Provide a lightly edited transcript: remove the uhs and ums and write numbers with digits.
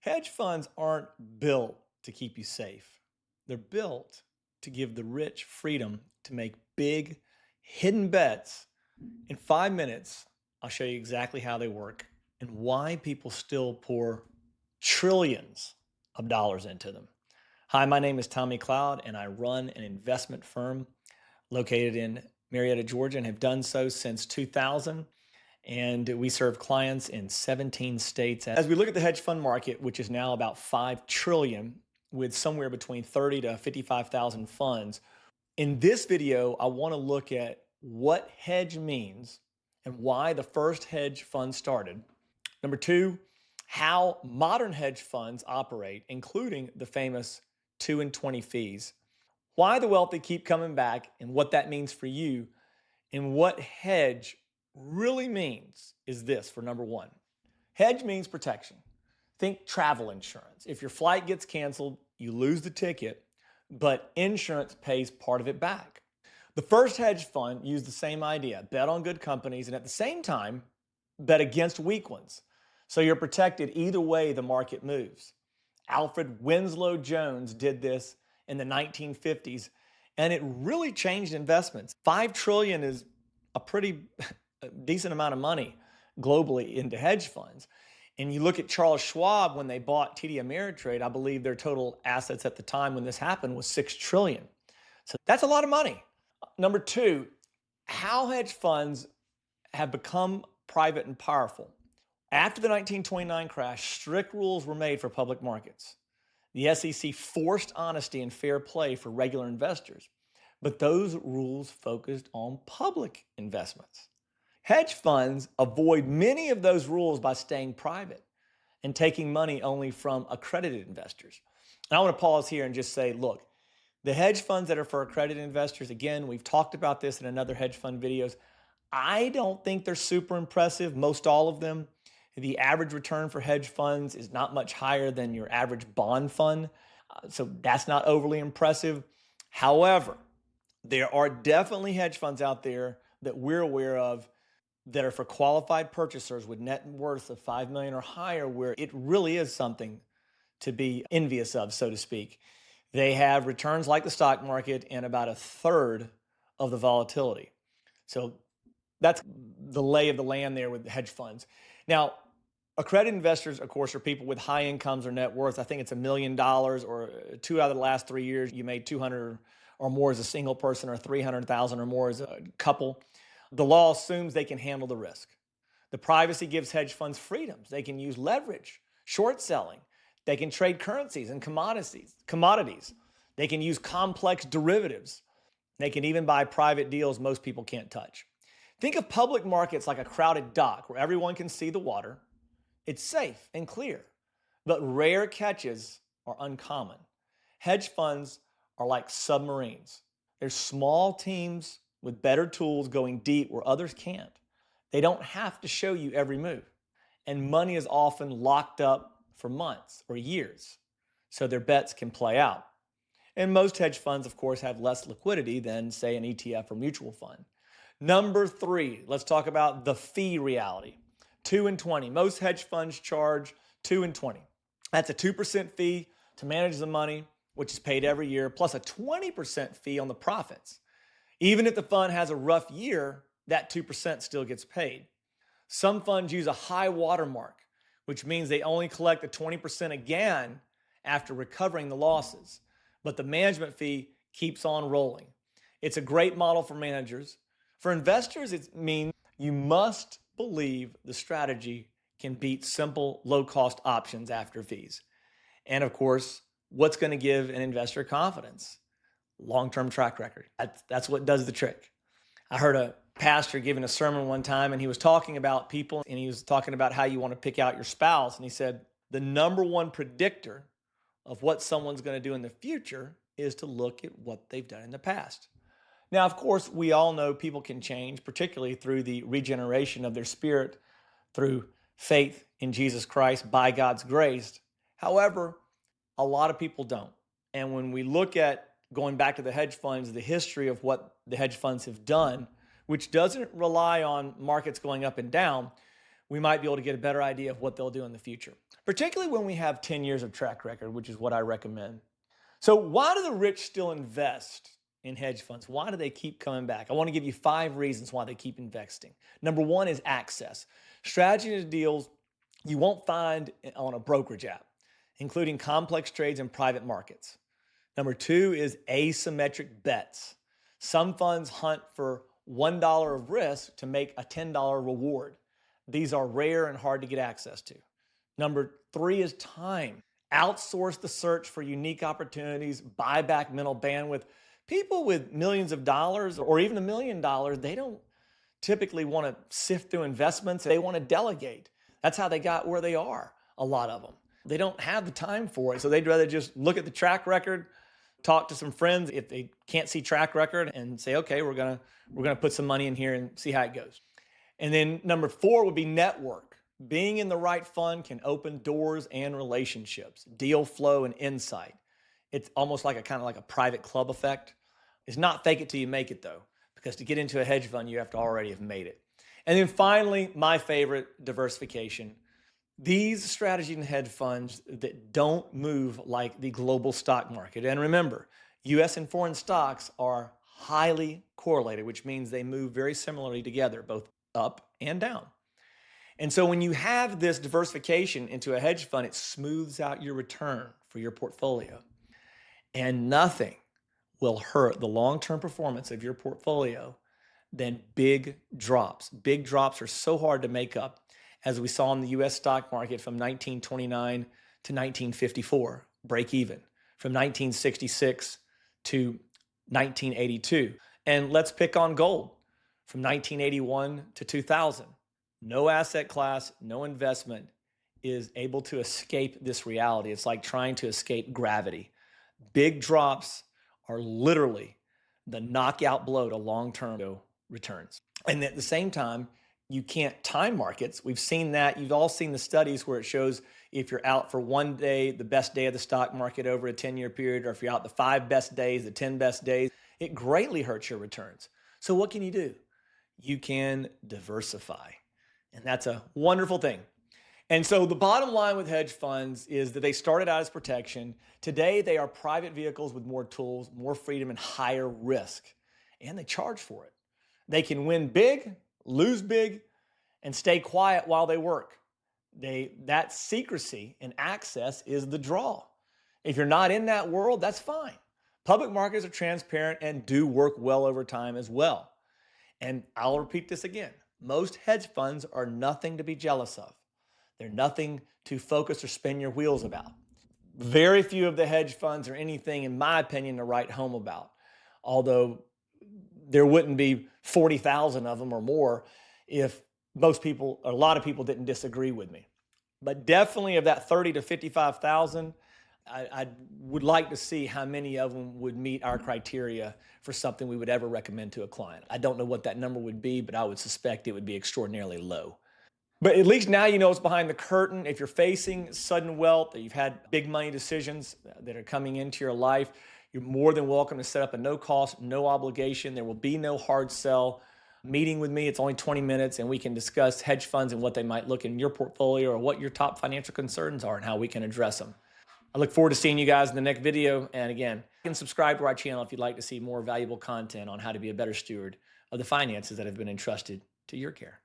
Hedge funds aren't built to keep you safe. They're built to give the rich freedom to make big, hidden bets. In 5 minutes, I'll show you exactly how they work and why people still pour trillions of dollars into them. Hi, my name is Tommy Cloud, and I run an investment firm located in Marietta, Georgia, and have done so since 2000. And we serve clients in 17 states. As we look at the hedge fund market, which is now about 5 trillion with somewhere between 30 to 55,000 funds, in this video, I want to look at what hedge means and why the first hedge fund started. Number two, how modern hedge funds operate, including the famous 2 and 20 fees, why the wealthy keep coming back and what that means for you, and what hedge really means is this for number one. Hedge means protection. Think travel insurance. If your flight gets canceled, you lose the ticket, but insurance pays part of it back. The first hedge fund used the same idea, bet on good companies, and at the same time, bet against weak ones. So you're protected either way the market moves. Alfred Winslow Jones did this in the 1950s, and it really changed investments. 5 trillion is a pretty decent amount of money globally into hedge funds. And you look at Charles Schwab when they bought TD Ameritrade, I believe their total assets at the time when this happened was 6 trillion. So that's a lot of money. Number two, how hedge funds have become private and powerful. After the 1929 crash, strict rules were made for public markets. The SEC forced honesty and fair play for regular investors, but those rules focused on public investments. Hedge funds avoid many of those rules by staying private and taking money only from accredited investors. And I want to pause here and just say, look, the hedge funds that are for accredited investors, again, we've talked about this in another hedge fund videos. I don't think they're super impressive, most all of them. The average return for hedge funds is not much higher than your average bond fund. So that's not overly impressive. However, there are definitely hedge funds out there that we're aware of that are for qualified purchasers with net worth of 5 million or higher, where it really is something to be envious of, so to speak. They have returns like the stock market and about a third of the volatility. So that's the lay of the land there with the hedge funds. Now, accredited investors, of course, are people with high incomes or net worth. I think it's $1 million, or 2 out of the last 3 years, you made 200 or more as a single person, or 300,000 or more as a couple. The law assumes they can handle the risk. The privacy gives hedge funds freedoms. They can use leverage, short selling. They can trade currencies and commodities. They can use complex derivatives. They can even buy private deals most people can't touch. Think of public markets like a crowded dock where everyone can see the water. It's safe and clear, but rare catches are uncommon. Hedge funds are like submarines. They're small teams with better tools going deep where others can't. They don't have to show you every move. And money is often locked up for months or years, so their bets can play out. And most hedge funds, of course, have less liquidity than, say, an ETF or mutual fund. Number three, let's talk about the fee reality. 2 and 20. Most hedge funds charge 2 and 20. That's a 2% fee to manage the money, which is paid every year, plus a 20% fee on the profits. Even if the fund has a rough year, that 2% still gets paid. Some funds use a high watermark, which means they only collect the 20% again after recovering the losses. But the management fee keeps on rolling. It's a great model for managers. For investors, it means you must believe the strategy can beat simple, low-cost options after fees. And of course, what's going to give an investor confidence? Long-term track record. That's what does the trick. I heard a pastor giving a sermon one time, and he was talking about people, and he was talking about how you want to pick out your spouse. And he said, the number one predictor of what someone's going to do in the future is to look at what they've done in the past. Now, of course, we all know people can change, particularly through the regeneration of their spirit, through faith in Jesus Christ by God's grace. However, a lot of people don't. And when we look at going back to the hedge funds, the history of what the hedge funds have done, which doesn't rely on markets going up and down, we might be able to get a better idea of what they'll do in the future. particularly when we have 10 years of track record, which is what I recommend. So why do the rich still invest in hedge funds? Why do they keep coming back? I want to give you 5 reasons why they keep investing. Number 1 is access. Strategy to deals you won't find on a brokerage app, including complex trades in private markets. Number 2 is asymmetric bets. Some funds hunt for $1 of risk to make a $10 reward. These are rare and hard to get access to. Number 3 is time. Outsource the search for unique opportunities, buy back mental bandwidth. People with millions of dollars or even $1 million, they don't typically want to sift through investments. They want to delegate. That's how they got where they are, a lot of them. They don't have the time for it, so they'd rather just look at the track record, talk to some friends if they can't see track record, and say, okay, we're gonna put some money in here and see how it goes. And then number 4 would be network. Being in the right fund can open doors and relationships, deal flow and insight. It's almost like a kind of like a private club effect. It's not fake it till you make it though, because to get into a hedge fund, you have to already have made it. And then finally, my favorite, diversification. These strategies and hedge funds that don't move like the global stock market. And remember, US and foreign stocks are highly correlated, which means they move very similarly together, both up and down. And so when you have this diversification into a hedge fund, it smooths out your return for your portfolio. And nothing will hurt the long-term performance of your portfolio than big drops. Big drops are so hard to make up, as we saw in the US stock market from 1929 to 1954, break even, from 1966 to 1982. And let's pick on gold, from 1981 to 2000. No asset class, no investment is able to escape this reality. It's like trying to escape gravity. Big drops are literally the knockout blow to long-term returns. And at the same time, you can't time markets. We've seen that. You've all seen the studies where it shows if you're out for one day, the best day of the stock market over a 10-year period, or if you're out the 5 best days, the 10 best days, it greatly hurts your returns. So what can you do? You can diversify. And that's a wonderful thing. And so the bottom line with hedge funds is that they started out as protection. Today, they are private vehicles with more tools, more freedom, and higher risk. And they charge for it. They can win big, lose big, and stay quiet while they work. That secrecy and access is the draw. If you're not in that world, that's fine. Public markets are transparent and do work well over time as well. And I'll repeat this again. Most hedge funds are nothing to be jealous of. They're nothing to focus or spin your wheels about. Very few of the hedge funds are anything, in my opinion, to write home about. Although there wouldn't be 40,000 of them or more if most people, or a lot of people, didn't disagree with me. But definitely of that 30 to 55,000, I would like to see how many of them would meet our criteria for something we would ever recommend to a client. I don't know what that number would be, but I would suspect it would be extraordinarily low. But at least now you know what's behind the curtain. If you're facing sudden wealth, that you've had big money decisions that are coming into your life, you're more than welcome to set up a no cost, no obligation. There will be no hard sell meeting with me. It's only 20 minutes and we can discuss hedge funds and what they might look in your portfolio or what your top financial concerns are and how we can address them. I look forward to seeing you guys in the next video. And again, you can subscribe to our channel if you'd like to see more valuable content on how to be a better steward of the finances that have been entrusted to your care.